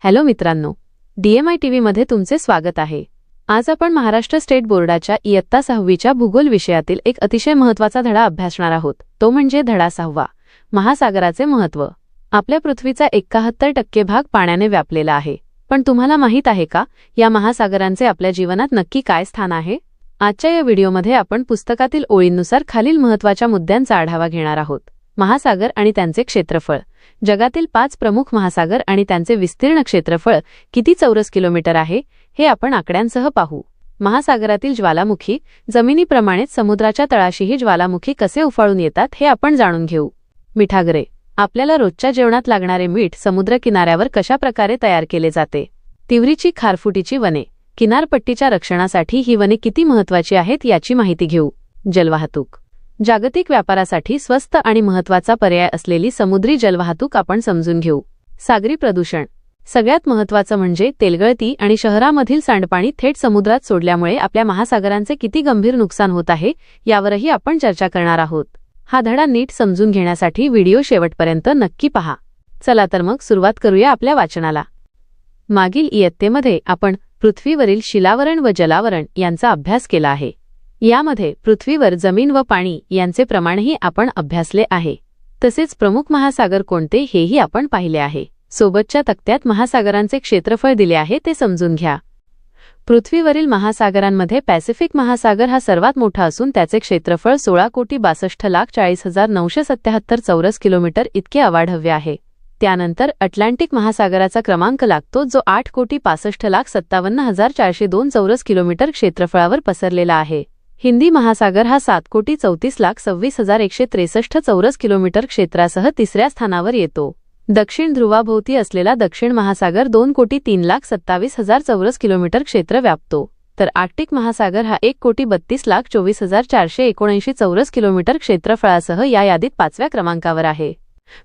Hello मित्रांनो, DMI TV मध्ये तुमचे स्वागत आहे। आज आपण महाराष्ट्र स्टेट बोर्डाच्या इयत्ता 6वीच्या भूगोल विषयातील एक अतिशय महत्त्वाचा धडा अभ्यासणार आहोत। तो म्हणजे धडा 6वा, महासागराचे महत्त्व। आपल्या पृथ्वीचा 71% भाग पाण्याने व्यापलेला आहे, पण तुम्हाला माहित आहे का या महासागरांचे आपल्या जीवनात नक्की काय स्थान आहे? आजच्या या व्हिडिओमध्ये आपण पुस्तकातील ओळींनुसार खालील महत्त्वाच्या मुद्द्यांचा आढावा घेणार आहोत। महासागर आणि त्यांचे क्षेत्रफळ। जगातील 5 प्रमुख महासागर आणि त्यांचे विस्तीर्ण क्षेत्रफळ किती चौरस किलोमीटर आहे हे आपण आकड्यांसह पाहू। महासागरातील ज्वालामुखी। जमिनीप्रमाणेच समुद्राच्या तळाशीही ज्वालामुखी कसे उफाळून येतात हे आपण जाणून घेऊ। मिठागरे। आपल्याला रोजच्या जेवणात लागणारे मीठ समुद्र किनाऱ्यावर कशा प्रकारे तयार केले जाते? तिवरीची खारफुटीची वने। किनारपट्टीच्या रक्षणासाठी ही वने किती महत्त्वाची आहेत याची माहिती घेऊ। जलवाहतूक। जागतिक व्यापारासाठी स्वस्त आणि महत्त्वाचा पर्याय असलेली समुद्री जलवाहतूक आपण समजून घेऊ। सागरी प्रदूषण। सगळ्यात महत्त्वाचं म्हणजे तेलगळती आणि शहरामधील सांडपाणी थेट समुद्रात सोडल्यामुळे आपल्या महासागरांचे किती गंभीर नुकसान होत आहे यावरही आपण चर्चा करणार आहोत। हा धडा नीट समजून घेण्यासाठी व्हिडिओ शेवटपर्यंत नक्की पहा। चला तर मग सुरुवात करूया आपल्या वाचनाला। मागील इयत्तेमध्ये आपण पृथ्वीवरील शिलावरण व जलावरण यांचा अभ्यास केला आहे। यामध्ये पृथ्वीवर जमीन व पाणी यांचे प्रमाणही आपण अभ्यासले आहे। तसेच प्रमुख महासागर कोणते हेही आपण पाहिले आहे। सोबतच्या तक्त्यात महासागरांचे क्षेत्रफळ दिले आहे ते समजून घ्या। पृथ्वीवरील महासागरांमध्ये पॅसिफिक महासागर हा सर्वात मोठा असून त्याचे क्षेत्रफळ 16,62,40,977 चौरस किलोमीटर इतके अवाढव्य आहे। त्यानंतर अटलांटिक महासागराचा क्रमांक लागतो जो 8,65,57,402 चौरस किलोमीटर क्षेत्रफळावर पसरलेला आहे। हिंदी महासागर हा 7,30,26,163 चौरस किलोमीटर क्षेत्रासह तिसऱ्या स्थानावर येतो। दक्षिण ध्रुवाभोवती असलेला दक्षिण महासागर 2,03,27,000 चौरस किलोमीटर क्षेत्र व्यापतो, तर आर्क्टिक महासागर हा 1,32,24,479 चौरस किलोमीटर क्षेत्रफळासह या यादीत 5व्या क्रमांकावर आहे।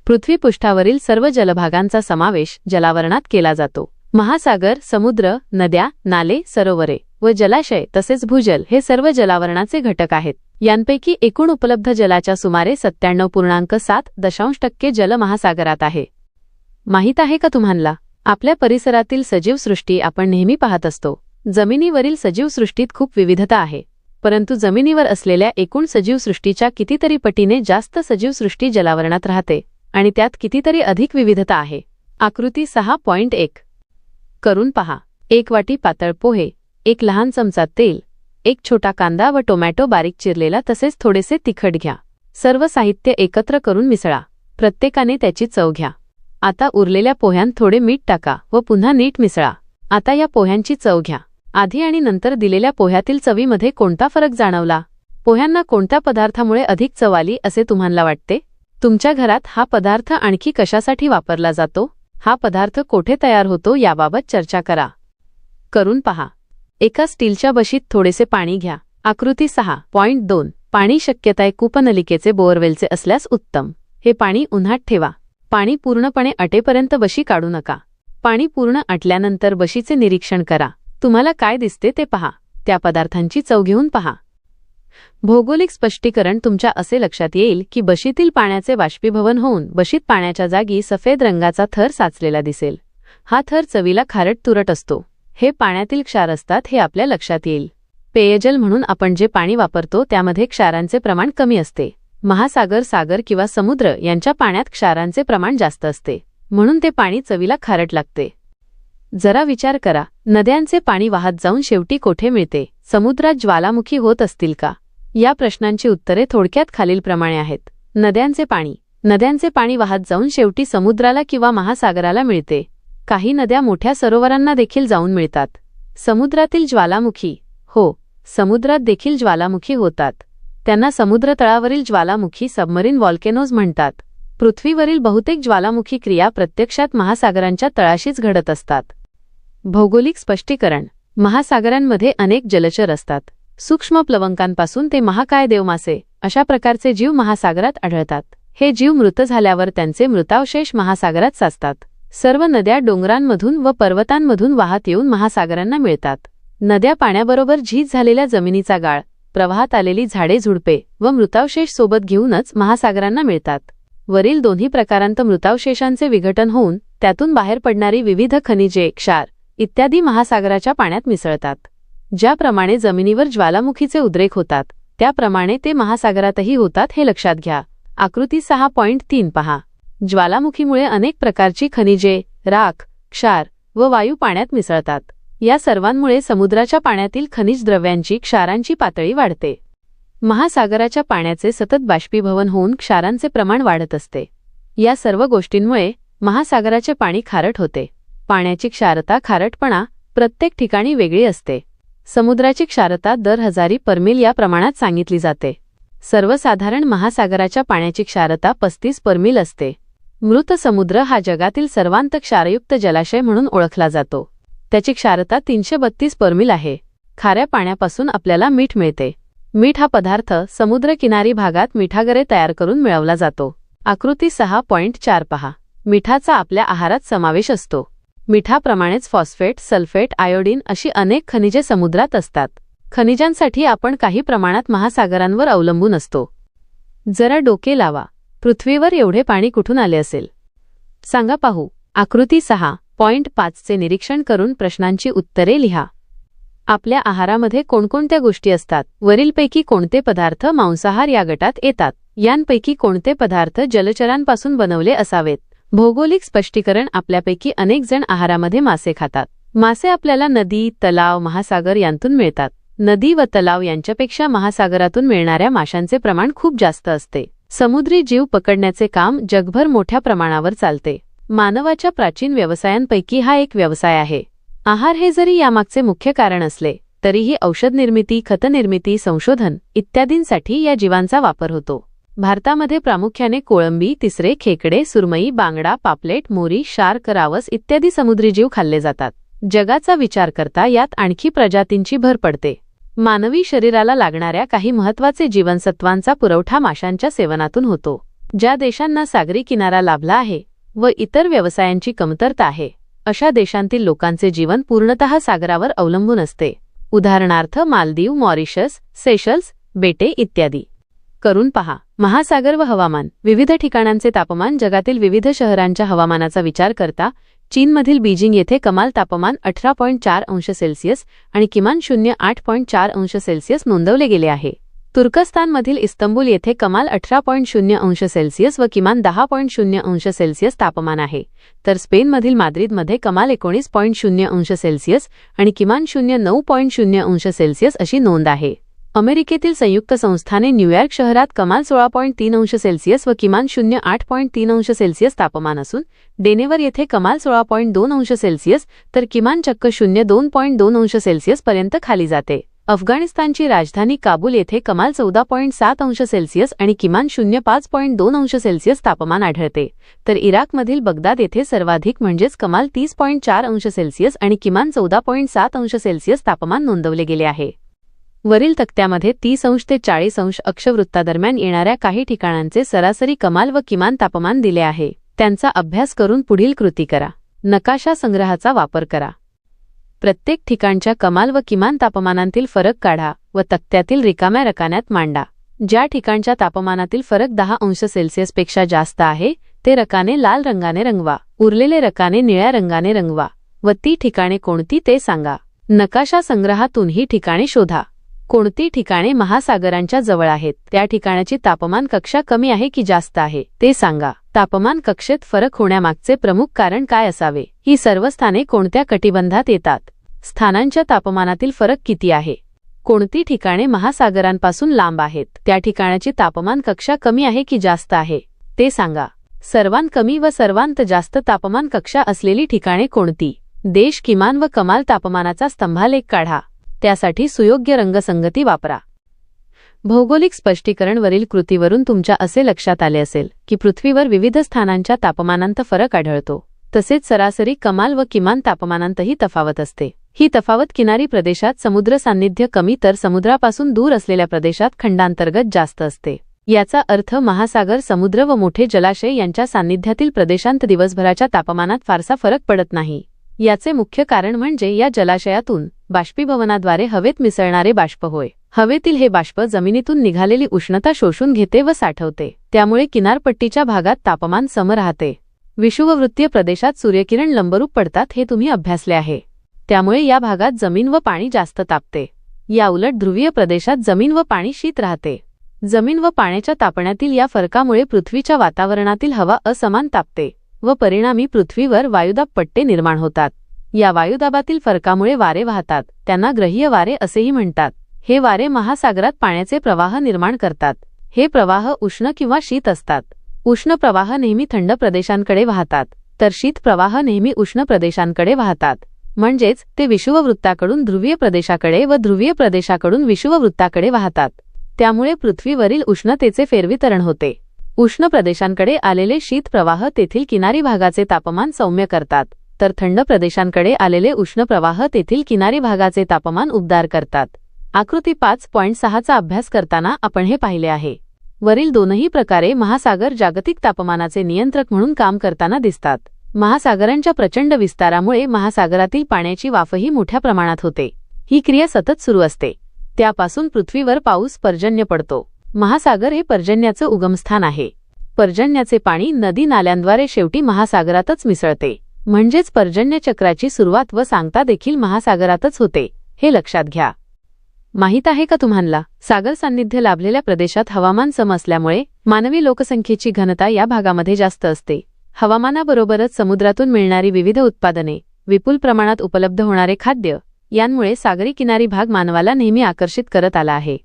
पृथ्वीपृष्ठावरील सर्व जलभागांचा समावेश जलावरणात केला जातो। महासागर, समुद्र, नद्या, नाले, सरोवरे व जलाशय तसेच भूजल हे सर्व जलावरणाचे घटक आहेत। यांपैकी एकूण उपलब्ध जलाच्या सुमारे 97.7% जल महासागरात आहे। माहित आहे का तुम्हाला, आपल्या परिसरातील सजीव सृष्टी आपण नेहमी पाहत असतो। जमिनीवरील सजीव सृष्टीत खूप विविधता आहे, परंतु जमिनीवर असलेल्या एकूण सजीव सृष्टीच्या कितीतरी पटीने जास्त सजीव सृष्टी जलावरणात राहते आणि त्यात कितीतरी अधिक विविधता आहे। आकृती 6.1 करून पहा। 1 वाटी पातळ पोहे, 1 लहान चमचा तेल, 1 छोटा कांदा व टोमॅटो बारीक चिरलेला तसेच थोडेसे तिखट घ्या। सर्व साहित्य एकत्र करून मिसळा। प्रत्येकाने त्याची चव घ्या। आता उरलेल्या पोह्यांत थोडे मीठ टाका व पुन्हा नीट मिसळा। आता या पोह्यांची चव घ्या। आधी आणि नंतर दिलेल्या पोह्यातील चवीमध्ये कोणता फरक जाणवला? पोह्यांना कोणत्या पदार्थामुळे अधिक चव आली असे तुम्हाला वाटते? तुमच्या घरात हा पदार्थ आणखी कशासाठी वापरला जातो? हा पदार्थ कोठे तयार होतो याबाबत चर्चा करा। करून पहा। एका स्टीलच्या बशीत थोडेसे पाणी घ्या। आकृती 6.2 पाणी शक्यताय कूपनलिकेचे बोअरवेलचे असल्यास उत्तम। हे पाणी उन्हात ठेवा। पाणी पूर्णपणे आटेपर्यंत बशी काढू नका। पाणी पूर्ण आटल्यानंतर बशीचे निरीक्षण करा। तुम्हाला काय दिसते ते पहा। त्या पदार्थांची चव घेऊन पहा। भौगोलिक स्पष्टीकरण तुमच्या असे लक्षात येईल की बशीतील पाण्याचे बाष्पीभवन होऊन बशीत पाण्याच्या जागी सफेद रंगाचा थर साचलेला दिसेल। हा थर चवीला खारट तुरट असतो। हे पाण्यातील क्षार असतात हे आपल्या लक्षात येईल। पेयजल म्हणून आपण जे पाणी वापरतो त्यामध्ये क्षारांचे प्रमाण कमी असते। महासागर, सागर किंवा समुद्र यांच्या पाण्यात क्षारांचे प्रमाण जास्त असते, म्हणून ते पाणी चवीला खारट लागते। जरा विचार करा, नद्यांचे पाणी वाहत जाऊन शेवटी कोठे मिळते? समुद्रात ज्वालामुखी होत असतील का? या प्रश्नांची उत्तरे थोडक्यात खालीलप्रमाणे आहेत। नद्यांचे पाणी वाहत जाऊन शेवटी समुद्राला किंवा महासागराला मिळते। काही नद्या मोठ्या सरोवरांना देखील जाऊन मिळतात। समुद्रातील ज्वालामुखी, हो, समुद्रात देखील ज्वालामुखी होतात। त्यांना समुद्रतळावरील ज्वालामुखी सबमरीन व्हॉल्केनोज म्हणतात। पृथ्वीवरील बहुतेक ज्वालामुखी क्रिया प्रत्यक्षात महासागरांच्या तळाशीच घडत असतात। भौगोलिक स्पष्टीकरण। महासागरांमध्ये अनेक जलचर असतात। सूक्ष्म प्लवंकांपासून ते महाकाय देवमासे अशा प्रकारचे जीव महासागरात आढळतात। हे जीव मृत झाल्यावर त्यांचे मृतावशेष महासागरात साचतात। सर्व नद्या डोंगरांमधून व पर्वतांमधून वाहत येऊन महासागरांना मिळतात। नद्या पाण्याबरोबर झीज झालेल्या जमिनीचा गाळ, प्रवाहात आलेली झाडे झुडपे व मृतावशेष सोबत घेऊनच महासागरांना मिळतात। वरील दोन्ही प्रकारांत मृतावशेषांचे विघटन होऊन त्यातून बाहेर पडणारी विविध खनिजे, क्षार इत्यादी महासागराच्या पाण्यात मिसळतात. ज्याप्रमाणे जमिनीवर ज्वालामुखीचे उद्रेक होतात त्याप्रमाणे ते महासागरातही होतात हे लक्षात घ्या. आकृती 6.3 पहा. ज्वालामुखीमुळे अनेक प्रकारची खनिजे, राख, क्षार व वायू पाण्यात मिसळतात. या सर्वांमुळे समुद्राच्या पाण्यातील खनिज द्रव्यांची, क्षारांची पातळी वाढते. महासागराच्या पाण्याचे सतत बाष्पीभवन होऊन क्षारांचे प्रमाण वाढत असते. या सर्व गोष्टींमुळे महासागराचे पाणी खारट होते. पाण्याची क्षारता, खारटपणा प्रत्येक ठिकाणी वेगळी असते. समुद्राची क्षारता दर 1000 परमिल या प्रमाणात सांगितली जाते. सर्वसाधारण महासागराच्या पाण्याची क्षारता 35 परमिल असते. मृत समुद्र हा जगातील सर्वांत क्षारयुक्त जलाशय म्हणून ओळखला जातो. त्याची क्षारता 332 परमिल आहे. खाऱ्या पाण्यापासून आपल्याला मीठ मिळते. मीठ हा पदार्थ समुद्रकिनारी भागात मिठागरे तयार करून मिळवला जातो. आकृती 6.4 पहा. मिठाचा आपल्या आहारात समावेश असतो. मिठाप्रमाणेच फॉस्फेट, सल्फेट, आयोडीन अशी अनेक खनिजे समुद्रात असतात. खनिजांसाठी आपण काही प्रमाणात महासागरांवर अवलंबून असतो. जरा डोके लावा. पृथ्वीवर एवढे पाणी कुठून आले असेल? सांगा पाहू. आकृती 6.5 चे निरीक्षण करून प्रश्नांची उत्तरे लिहा. आपल्या आहारामध्ये कोणकोणत्या गोष्टी असतात? वरीलपैकी कोणते पदार्थ मांसाहार या गटात येतात? यांपैकी कोणते पदार्थ जलचरांपासून बनवले असावेत? भौगोलिक स्पष्टीकरण. आपल्यापैकी अनेक जण आहारामध्ये मासे खातात. मासे आपल्याला नदी, तलाव, महासागर यांतून मिळतात. नदी व तलाव यांच्यापेक्षा महासागरातून मिळणाऱ्या माशांचे प्रमाण खूप जास्त असते. समुद्री जीव पकडण्याचे काम जगभर मोठ्या प्रमाणावर चालते. मानवाच्या प्राचीन व्यवसायांपैकी हा एक व्यवसाय आहे. आहार हे जरी यामागचे मुख्य कारण असले तरीही औषध निर्मिती, खत निर्मिती, संशोधन इत्यादींसाठी या जीवांचा वापर होतो. भारतामध्ये प्रामुख्याने कोळंबी, तिसरे, खेकडे, सुरमई, बांगडा, पापलेट, मोरी, शार्क, रावस इत्यादी समुद्री जीव खाल्ले जातात. जगाचा विचार करता यात आणखी प्रजातींची भर पडते. मानवी शरीराला लागणाऱ्या काही महत्त्वाचे जीवनसत्वांचा पुरवठा माशांच्या सेवनातून होतो. ज्या देशांना सागरी किनारा लाभला आहे व इतर व्यवसायांची कमतरता आहे अशा देशांतील लोकांचे जीवन पूर्णतः सागरावर अवलंबून असते. उदाहरणार्थ मालदीव, मॉरिशस, सेशल्स बेटे इत्यादी. करून पहा. महासागर व हवामान. विविध ठिकाणांचे तापमान. जगातील विविध शहरांच्या हवामानाचा विचार करता चीनमधील बीजिंग येथे कमाल तापमान 18.4 अंश सेल्सिअस आणि किमान 8.4 अंश सेल्सिअस नोंदवले गेले आहे. तुर्कस्तानमधील इस्तंबूल येथे कमाल 18.0 अंश सेल्सिअस व किमान 10.0 अंश सेल्सिअस तापमान आहे. तर स्पेनमधील माद्रिदमध्ये कमाल 19.0 अंश सेल्सिअस आणि किमान 9.0 अंश सेल्सिअस अशी नोंद आहे. अमेरिकेतील संयुक्त संस्थाने न्यूयॉर्क शहरात कमाल 16.3 अंश सेल्सिअस व किमान 8.3 अंश सेल्सिअस तापमान असून डेनेवर येथे कमाल 16.2 अंश सेल्सिअस तर किमान चक्क 2.2 अंश सेल्सिअस पर्यंत खाली जाते. अफगाणिस्तानची राजधानी काबूल येथे कमाल 14.7 अंश सेल्सिअस आणि किमान 5.2 अंश सेल्सिअस तापमान आढळते. तर इराकमधील बगदाद येथे सर्वाधिक म्हणजेच कमाल 30.4 अंश सेल्सिअस आणि किमान 14.7 अंश सेल्सिअस तापमान नोंदवले गेले आहे. वरील तक्त्यामध्ये 30 अंश ते 40 अंश अक्षवृत्तादरम्यान येणाऱ्या काही ठिकाणांचे सरासरी कमाल व किमान तापमान दिले आहे. त्यांचा अभ्यास करून पुढील कृती करा. नकाशा संग्रहाचा वापर करा. प्रत्येक ठिकाणच्या कमाल व किमान तापमानातील फरक काढा व तक्त्यातील रिकाम्या रकान्यात मांडा. ज्या ठिकाणच्या तापमानातील फरक 10 अंश सेल्सिअसपेक्षा जास्त आहे ते रकाने लाल रंगाने रंगवा. उरलेले रकाने निळ्या रंगाने रंगवा व ती ठिकाणे कोणती ते सांगा. नकाशा संग्रहातून ही ठिकाणे शोधा. कोणती ठिकाणे महासागरांच्या जवळ आहेत? त्या ठिकाणाची तापमान कक्षा कमी आहे की जास्त आहे ते सांगा. तापमान कक्षेत फरक होण्यामागचे प्रमुख कारण काय असावे? ही सर्व स्थाने कोणत्या कटिबंधात येतात? स्थानांच्या तापमानातील फरक किती आहे? कोणती ठिकाणे महासागरांपासून लांब आहेत? त्या ठिकाणाची तापमान कक्षा कमी आहे की जास्त आहे ते सांगा. सर्वांत कमी व सर्वांत जास्त तापमान कक्षा असलेली ठिकाणे कोणती? देश, किमान व कमाल तापमानाचा स्तंभालेख काढा. त्यासाठी सुयोग्य रंगसंगती वापरा. भौगोलिक स्पष्टीकरण. वरील कृतीवरून तुमच्या असे लक्षात आले असेल की पृथ्वीवर विविध स्थानांच्या तापमानांत फरक आढळतो. तसेच सरासरी कमाल व किमान तापमानांतही तफावत असते. ही तफावत किनारी प्रदेशात समुद्र सान्निध्य कमी तर समुद्रापासून दूर असलेल्या प्रदेशात खंडांतर्गत जास्त असते. याचा अर्थ महासागर, समुद्र व मोठे जलाशय यांच्या सान्निध्यातील प्रदेशांत दिवसभराच्या तापमानात फारसा फरक पडत नाही. याचे मुख्य कारण म्हणजे या जलाशयातून बाष्पीभवनाद्वारे हवेत मिसळणारे बाष्प होय. हवेतील हे बाष्प जमिनीतून निघालेली उष्णता शोषून घेते व साठवते. त्यामुळे किनारपट्टीच्या भागात तापमान सम राहते. विषुववृत्तीय प्रदेशात सूर्यकिरण लंबरूप पडतात हे तुम्ही अभ्यासले आहे. त्यामुळे या भागात जमीन व पाणी जास्त तापते. या उलट ध्रुवीय प्रदेशात जमीन व पाणी शीत राहते. जमीन व पाण्याच्या तापण्यातील या फरकामुळे पृथ्वीच्या वातावरणातील हवा असमान तापते व परिणामी पृथ्वीवर वायुदाब पट्टे निर्माण होतात. या वायुदाबातील फरकामुळे वारे वाहतात. त्यांना ग्रहीय वारे असेही म्हणतात. हे वारे महासागरात पाण्याचे प्रवाह निर्माण करतात. हे प्रवाह उष्ण किंवा शीत असतात. उष्ण प्रवाह नेहमी थंड प्रदेशांकडे वाहतात, तर शीत प्रवाह नेहमी उष्ण प्रदेशांकडे वाहतात. म्हणजेच ते विषुववृत्ताकडून ध्रुवीय प्रदेशाकडे व ध्रुवीय प्रदेशाकडून विषुववृत्ताकडे वाहतात. त्यामुळे पृथ्वीवरील उष्णतेचे फेरवितरण होते. उष्ण प्रदेशांकडे आलेले शीत प्रवाह तेथील किनारी भागाचे तापमान सौम्य करतात, तर थंड प्रदेशांकडे आलेले उष्ण प्रवाह तेथील किनारी भागाचे तापमान उबदार करतात. आकृती 5.6 चा अभ्यास करताना आपण हे पाहिले आहे. वरील दोनही प्रकारे महासागर जागतिक तापमानाचे नियंत्रक म्हणून काम करताना दिसतात. महासागरांच्या प्रचंड विस्तारामुळे महासागरातील पाण्याची वाफही मोठ्या प्रमाणात होते. ही क्रिया सतत सुरू असते. त्यापासून पृथ्वीवर पाऊस पर्जन्य पडतो. महासागर हे पर्जन्याचे उगमस्थान आहे. पर्जन्याचे पाणी नदी नाल्यांद्वारे शेवटी महासागरातच मिसळते. म्हणजेच पर्जन्य चक्राची सुरुवात व सांगता देखील महासागरातच होते, हे लक्षात घ्या. माहीत आहे का तुम्हाला, सागर सान्निध्य लाभलेल्या प्रदेशात हवामान सम असल्यामुळे मानवी लोकसंख्येची घनता या भागामध्ये जास्त असते. हवामानाबरोबरच समुद्रातून मिळणारी विविध उत्पादने, विपुल प्रमाणात उपलब्ध होणारे खाद्य यांमुळे सागरी किनारी भाग मानवाला नेहमी आकर्षित करत आला आहे.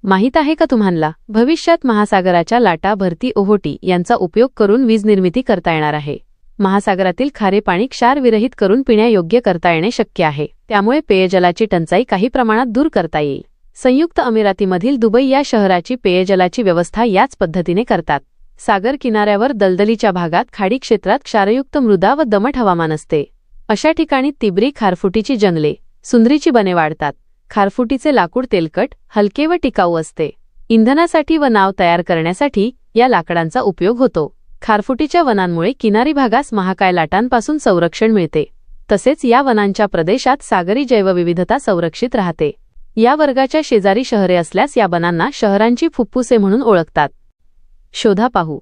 माहीत आहे का तुम्हाला, भविष्यात महासागराच्या लाटा, भरती, ओहोटी यांचा उपयोग करून वीज निर्मिती करता येणार आहे. महासागरातील खारे पाणी क्षारविरहित करून पिण्यायोग्य करता येणे शक्य आहे. त्यामुळे पेयजलाची टंचाई काही प्रमाणात दूर करता येईल. संयुक्त अमिरातीमधील दुबई या शहराची पेयजलाची व्यवस्था याच पद्धतीने करतात. सागर किनाऱ्यावर दलदलीच्या भागात खाडी क्षेत्रात क्षारयुक्त मृदा व दमट हवामान असते. अशा ठिकाणी तिबरी खारफुटीची जंगले, सुंदरीची बने वाढतात. खारफुटीचे लाकूड तेलकट, हलके व टिकाऊ असते. इंधनासाठी व नाव तयार करण्यासाठी या लाकडांचा उपयोग होतो. खारफुटीच्या वनांमुळे किनारी भागास महाकाय लाटांपासून संरक्षण मिळते. तसेच या वनांच्या प्रदेशात सागरी जैवविविधता संरक्षित राहते. या वर्गाच्या शेजारी शहरे असल्यास या बनांना शहरांची फुफ्फुसे म्हणून ओळखतात. शोधा पाहू.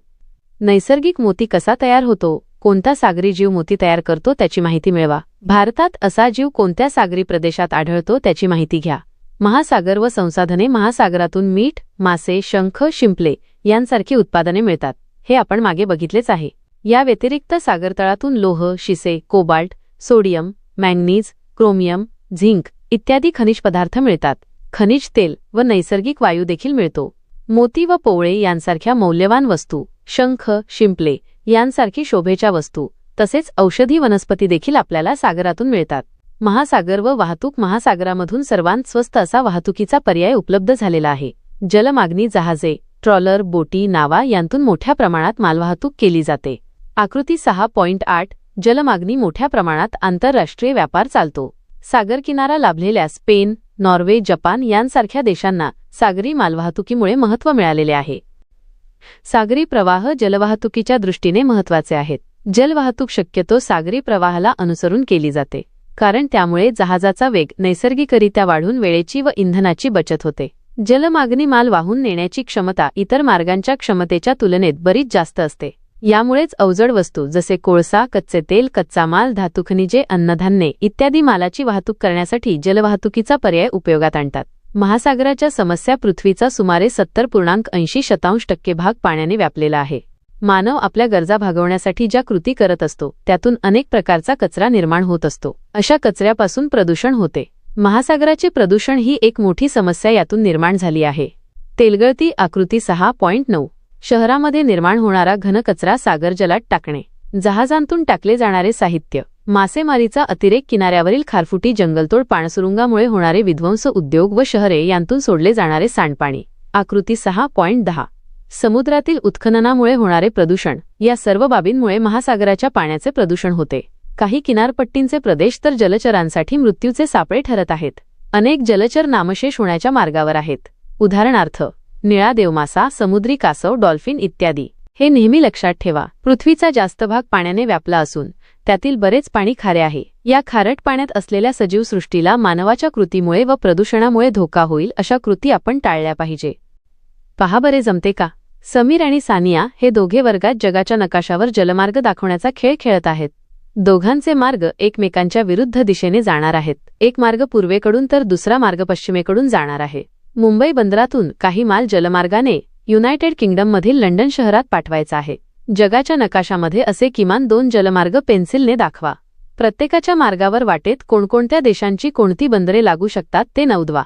नैसर्गिक मोती कसा तयार होतो? कोणता सागरी जीव मोती तयार करतो त्याची माहिती मिळवा. भारतात असा जीव कोणत्या सागरी प्रदेशात आढळतो त्याची माहिती घ्या. महासागर व संसाधने. महासागरातून मीठ, मासे, शंख, शिंपले यांसारखी उत्पादने मिळतात. हे आपण मागे बघितलेच आहे. या व्यतिरिक्त सागरतळातून लोह, शिसे, cobalt, sodium, manganese, chromium, zinc इत्यादी खनिज पदार्थ मिळतात. खनिज तेल व नैसर्गिक वायू देखील मिळतो. मोती व पोवळे यांसारख्या मौल्यवान वस्तू, शंख, शिंपले यांसारखी शोभेच्या वस्तू तसेच औषधी वनस्पती देखील आपल्याला सागरातून मिळतात. महासागर व वाहतूक. महासागरामधून सर्वांत स्वस्त असा वाहतुकीचा पर्याय उपलब्ध झालेला आहे. जलमार्गी जहाजे, ट्रॉलर, बोटी, नावा यांतून मोठ्या प्रमाणात मालवाहतूक केली जाते. आकृती 6.8 जलमार्गी मोठ्या प्रमाणात आंतरराष्ट्रीय व्यापार चालतो. सागर किनारा लाभलेल्या स्पेन, नॉर्वे, जपान यांसारख्या देशांना सागरी मालवाहतुकीमुळे महत्त्व मिळालेले आहे. सागरी प्रवाह जलवाहतुकीच्या दृष्टीने महत्त्वाचे आहेत. जलवाहतूक शक्यतो सागरी प्रवाहाला अनुसरून केली जाते, कारण त्यामुळे जहाजाचा वेग नैसर्गिकरित्या वाढून वेळेची व इंधनाची बचत होते. जलमार्गी माल वाहून नेण्याची क्षमता इतर मार्गांच्या क्षमतेच्या तुलनेत बरीच जास्त असते. यामुळेच अवजड वस्तू जसे कोळसा, कच्चे तेल, कच्चा माल, धातू, खनिजे, अन्नधान्ये इत्यादी मालाची वाहतूक करण्यासाठी जलवाहतुकीचा पर्याय उपयोगात आणतात. महासागराच्या समस्या. पृथ्वीचा सुमारे 70.80% भाग पाण्याने व्यापलेला आहे. मानव आपल्या गरजा भागवण्यासाठी ज्या कृती करत असतो त्यातून अनेक प्रकारचा कचरा निर्माण होत असतो. अशा कचऱ्यापासून प्रदूषण होते. महासागराचे प्रदूषण ही एक मोठी समस्या यातून निर्माण झाली आहे. तेलगळती. आकृती 6.9 शहरामध्ये निर्माण होणारा घनकचरा सागर जलात टाकणे. जहाजांतून टाकले जाणारे साहित्य. मासेमारीचा अतिरेक. किनाऱ्यावरील खारफुटी जंगलतोड. पाणसुरुंगामुळे होणारे विध्वंस. उद्योग व शहरे यांतून सोडले जाणारे सांडपाणी. आकृती 6.10 समुद्रातील उत्खननामुळे होणारे प्रदूषण. या सर्व बाबींमुळे महासागराच्या पाण्याचे प्रदूषण होते. काही किनारपट्टींचे प्रदेश तर जलचरांसाठी मृत्यूचे सापळे ठरत आहेत. अनेक जलचर नामशेष होण्याच्या मार्गावर आहेत. उदाहरणार्थ निळा देवमासा, समुद्री कासव, डॉल्फिन इत्यादी. हे नेहमी लक्षात ठेवा. पृथ्वीचा जास्त भाग पाण्याने व्यापला असून त्यातील बरेच पाणी खारे आहे. या खारट पाण्यात असलेल्या सजीव सृष्टीला मानवाच्या कृतीमुळे व प्रदूषणामुळे धोका होईल अशा कृती आपण टाळल्या पाहिजे. पहा बरे जमते का? समीर आणि सानिया हे दोघे वर्गात जगाच्या नकाशावर जलमार्ग दाखवण्याचा खेळ खेळत आहेत. दोघांचे मार्ग एकमेकांच्या विरुद्ध दिशेने जाणार आहेत. एक मार्ग पूर्वेकडून तर दुसरा मार्ग पश्चिमेकडून जाणार आहे. मुंबई बंदरातून काही माल जलमार्गाने युनायटेड किंगडममधील लंडन शहरात पाठवायचा आहे. जगाच्या नकाशामध्ये असे किमान 2 जलमार्ग पेन्सिलने दाखवा. प्रत्येकाच्या मार्गावर वाटेत कोणकोणत्या देशांची कोणती बंदरे लागू शकतात ते नोंदवा.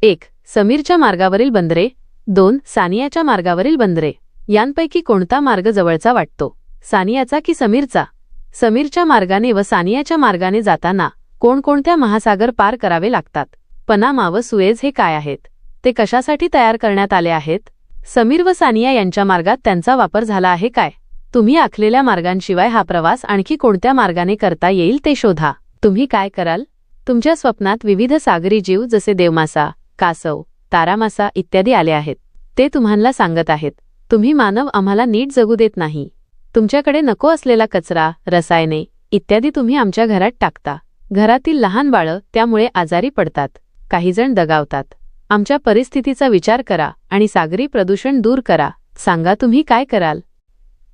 1. समीरच्या मार्गावरील बंदरे. 2. सानियाच्या मार्गावरील बंदरे. यांपैकी कोणता मार्ग जवळचा वाटतो, सानियाचा की समीरचा? समीरच्या मार्गाने व सानियाच्या मार्गाने जाताना कोणकोणत्या महासागर पार करावे लागतात? पनामा व सुएझ हे काय आहेत? ते कशासाठी तयार करण्यात आले आहेत? समीर व सानिया यांच्या मार्गात त्यांचा वापर झाला आहे काय? तुम्ही आखलेल्या मार्गांशिवाय हा प्रवास आणखी कोणत्या मार्गाने करता येईल ते शोधा. तुम्ही काय कराल? तुमच्या स्वप्नात विविध सागरी जीव जसे देवमासा, कासव, तारामासा इत्यादी आले आहेत. ते तुम्हाला सांगत आहेत, तुम्ही मानव आम्हाला नीट जगू देत नाही. तुमच्याकडे नको असलेला कचरा, रसायने इत्यादी तुम्ही आमच्या घरात टाकता. घरातील लहान बाळं त्यामुळे आजारी पडतात. काहीजण दगावतात. आमच्या परिस्थितीचा विचार करा आणि सागरी प्रदूषण दूर करा. सांगा तुम्ही काय कराल?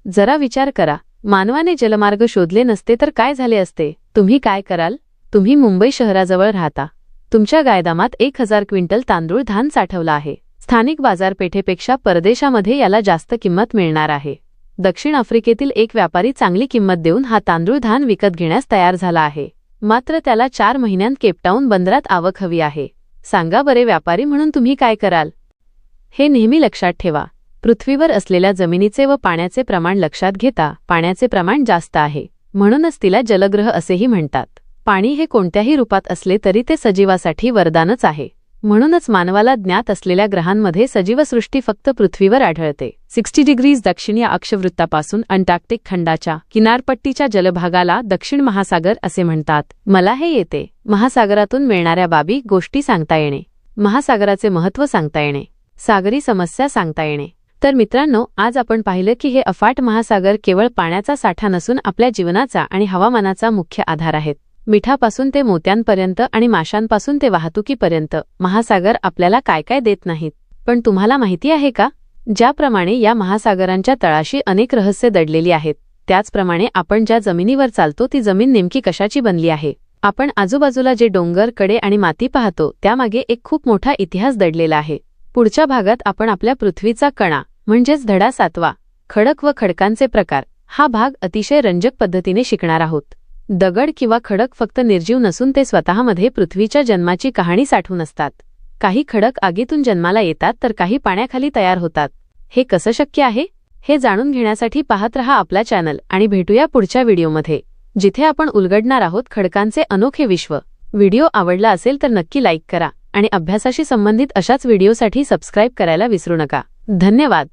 जरा विचार करा. मानवाने जलमार्ग शोधले नसते तर काय झाले असते? तुम्ही काय कराल? तुम्ही मुंबई शहराजवळ राहता. तुमच्या गायदामात 1000 क्विंटल तांदूळ धान साठवला आहे. स्थानिक बाजारपेठेपेक्षा परदेशामध्ये याला जास्त किंमत मिळणार आहे. दक्षिण आफ्रिकेतील एक व्यापारी चांगली किंमत देऊन हा तांदूळ धान विकत घेण्यास तयार झाला आहे. मात्र त्याला 4 महिन्यांत केपटाऊन बंदरात आवक हवी आहे. सांगा बरे व्यापारी म्हणून तुम्ही काय कराल? हे नेहमी लक्षात ठेवा. पृथ्वीवर असलेल्या जमिनीचे व पाण्याचे प्रमाण लक्षात घेता पाण्याचे प्रमाण जास्त आहे, म्हणूनच तिला जलग्रह असेही म्हणतात. पाणी हे कोणत्याही रूपात असले तरी ते सजीवासाठी वरदानच आहे. म्हणूनच मानवाला ज्ञात असलेल्या ग्रहांमध्ये सजीवसृष्टी फक्त पृथ्वीवर आढळते. 60 डिग्रीज दक्षिणीय अक्षवृत्तापासून अंटार्क्टिक खंडाच्या किनारपट्टीच्या जलभागाला दक्षिण महासागर असे म्हणतात. मला हे येते. महासागरातून मिळणाऱ्या बाबी गोष्टी सांगता येणे, महासागराचे महत्त्व सांगता येणे, सागरी समस्या सांगता येणे. तर मित्रांनो, आज आपण पाहिलं की हे अफाट महासागर केवळ पाण्याचा साठा नसून आपल्या जीवनाचा आणि हवामानाचा मुख्य आधार आहेत. मिठापासून ते मोत्यांपर्यंत आणि माशांपासून ते वाहतुकीपर्यंत महासागर आपल्याला काय काय देत नाहीत. पण तुम्हाला माहिती आहे का, ज्याप्रमाणे या महासागरांच्या तळाशी अनेक रहस्ये दडलेली आहेत, त्याचप्रमाणे आपण ज्या जमिनीवर चालतो ती जमीन नेमकी कशाची बनली आहे? आपण आजूबाजूला जे डोंगर, कडे आणि माती पाहतो त्यामागे एक खूप मोठा इतिहास दडलेला आहे. पुढच्या भागात आपण आपल्या पृथ्वीचा कणा म्हणजेच धडा 7वा, खडक व खडकांचे प्रकार हा भाग अतिशय रंजक पद्धतीने शिकणार आहोत. दगड किंवा खडक फक्त निर्जीव नसून ते स्वतःमध्ये पृथ्वीच्या जन्माची कहाणी साठवून असतात. काही खडक आगीतून जन्माला येतात तर काही पाण्याखाली तयार होतात. हे कसं शक्य आहे हे जाणून घेण्यासाठी पाहत रहा आपला चॅनल आणि भेटूया पुढच्या व्हिडिओमध्ये, जिथे आपण उलगडणार आहोत खडकांचे अनोखे विश्व. व्हिडिओ आवडला असेल तर नक्की लाईक करा आणि अभ्यासाशी संबंधित अशाच व्हिडिओसाठी सबस्क्राईब करायला विसरू नका. धन्यवाद.